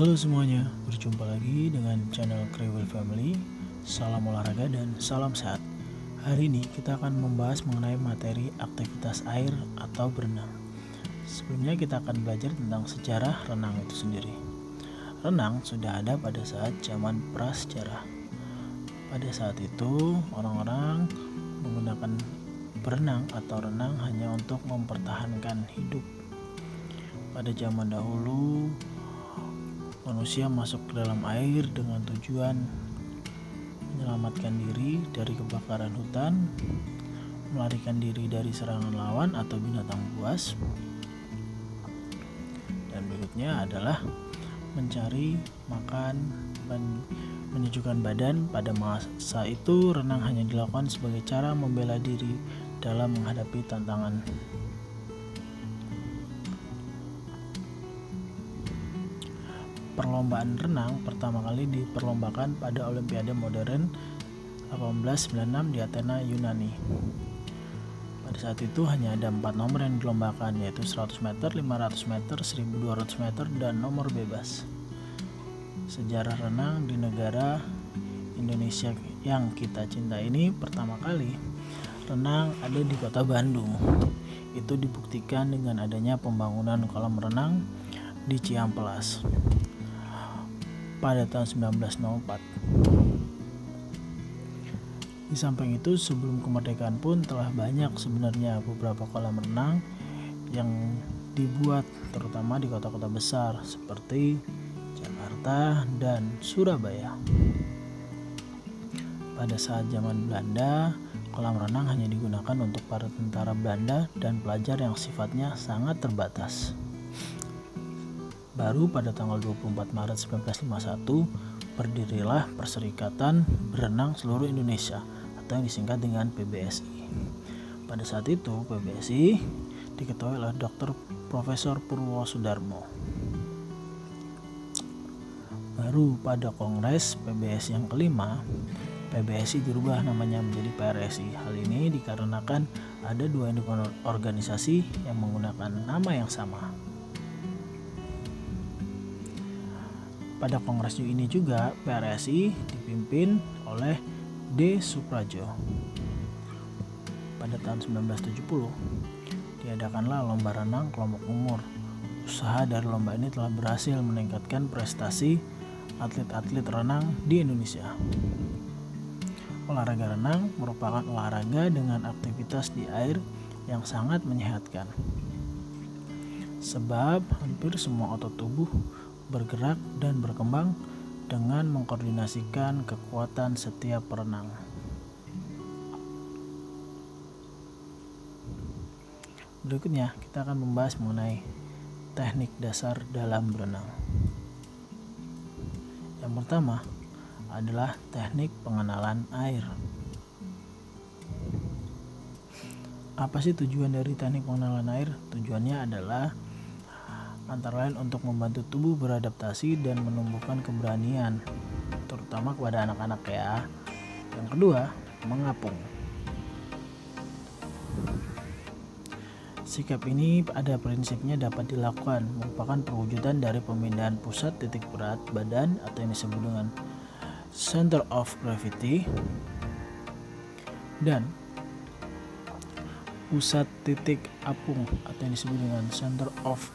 Halo semuanya, berjumpa lagi dengan channel Krewel Family. Salam olahraga dan salam sehat. Hari ini kita akan membahas mengenai materi aktivitas air atau berenang. Sebelumnya kita akan belajar tentang sejarah renang itu sendiri. Renang sudah ada pada saat zaman prasejarah. Pada saat itu orang-orang menggunakan berenang atau renang hanya untuk mempertahankan hidup. Pada zaman dahulu manusia masuk ke dalam air dengan tujuan menyelamatkan diri dari kebakaran hutan, melarikan diri dari serangan lawan atau binatang buas, dan berikutnya adalah mencari makan dan menyejukkan badan. Pada masa itu renang hanya dilakukan sebagai cara membela diri dalam menghadapi tantangan. Perlombaan renang pertama kali diperlombakan pada Olimpiade Modern 1896 di Athena, Yunani. Pada saat itu hanya ada 4 nomor yang dilombakan, yaitu 100 meter, 500 meter, 1200 meter, dan nomor bebas. Sejarah renang di negara Indonesia yang kita cinta ini, pertama kali renang ada di kota Bandung. Itu dibuktikan dengan adanya pembangunan kolam renang di Cihampelas pada tahun 1904. Di samping itu, sebelum kemerdekaan pun telah banyak sebenarnya beberapa kolam renang yang dibuat, terutama di kota-kota besar seperti Jakarta dan Surabaya. Pada saat zaman Belanda, kolam renang hanya digunakan untuk para tentara Belanda dan pelajar yang sifatnya sangat terbatas. Baru pada tanggal 24 Maret 1951 berdirilah Perserikatan Berenang Seluruh Indonesia atau yang disingkat dengan PBSI. Pada saat itu PBSI diketuai oleh Dr. Profesor Purwosudarmo. Baru pada Kongres PBSI yang kelima, PBSI dirubah namanya menjadi PRSI. Hal ini dikarenakan ada 2 induk organisasi yang menggunakan nama yang sama. Pada kongres ini juga PRSI dipimpin oleh D. Suprajo. Pada tahun 1970 diadakanlah lomba renang kelompok umur. Usaha dari lomba ini telah berhasil meningkatkan prestasi atlet-atlet renang di Indonesia. Olahraga renang merupakan olahraga dengan aktivitas di air yang sangat menyehatkan. Sebab hampir semua otot tubuh bergerak dan berkembang dengan mengkoordinasikan kekuatan setiap perenang. Berikutnya kita akan membahas mengenai teknik dasar dalam berenang. Yang pertama adalah teknik pengenalan air. Apa sih tujuan dari teknik pengenalan air? Tujuannya adalah antara lain untuk membantu tubuh beradaptasi dan menumbuhkan keberanian, terutama kepada anak-anak ya. Yang kedua, mengapung. Sikap ini pada prinsipnya dapat dilakukan, merupakan perwujudan dari pemindahan pusat titik berat badan atau yang disebut dengan center of gravity dan pusat titik apung atau yang disebut dengan center of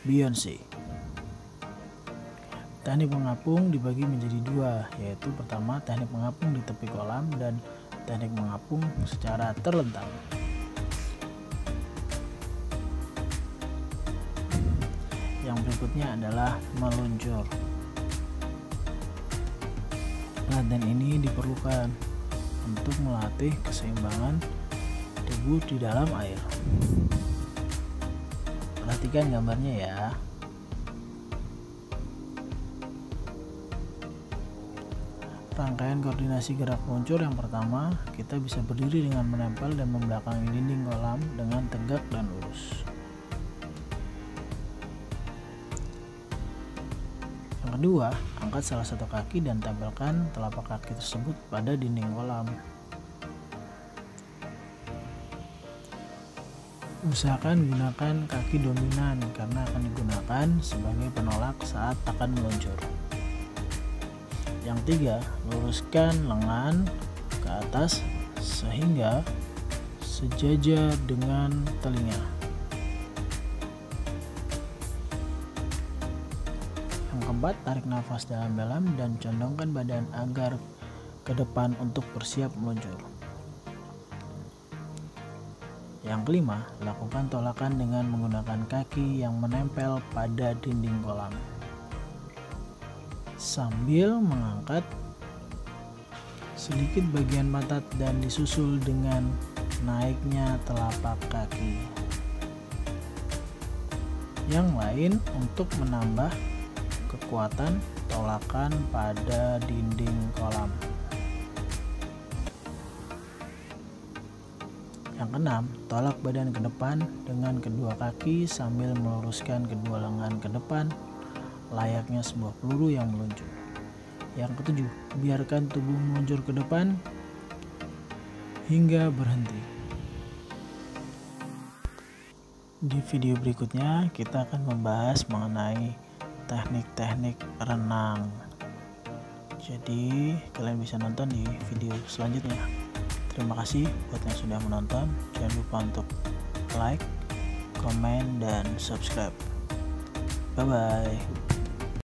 buoyancy. Teknik mengapung dibagi menjadi 2, yaitu pertama teknik mengapung di tepi kolam dan teknik mengapung secara terlentang. Yang berikutnya adalah meluncur. Latihan ini diperlukan untuk melatih keseimbangan tubuh di dalam air. Perhatikan gambarnya ya. Rangkaian koordinasi gerak meluncur yang pertama, kita bisa berdiri dengan menempel dan membelakangi dinding kolam dengan tegak dan lurus. Yang kedua, angkat salah satu kaki dan tempelkan telapak kaki tersebut pada dinding kolam. Usahakan gunakan kaki dominan karena akan digunakan sebagai penolak saat akan meluncur. Yang tiga, luruskan lengan ke atas sehingga sejajar dengan telinga. Yang keempat, tarik nafas dalam-dalam dan condongkan badan agar ke depan untuk bersiap meluncur. Yang kelima, lakukan tolakan dengan menggunakan kaki yang menempel pada dinding kolam sambil mengangkat sedikit bagian pantat dan disusul dengan naiknya telapak kaki. Yang lain untuk menambah kekuatan tolakan pada dinding kolam. Yang keenam, tolak badan ke depan dengan kedua kaki sambil meluruskan kedua lengan ke depan layaknya sebuah peluru yang meluncur. Yang ketujuh, biarkan tubuh meluncur ke depan hingga berhenti. Di video berikutnya kita akan membahas mengenai teknik-teknik renang. Jadi kalian bisa nonton di video selanjutnya. Terima kasih buat yang sudah menonton. Jangan lupa untuk like, komen, dan subscribe. Bye bye.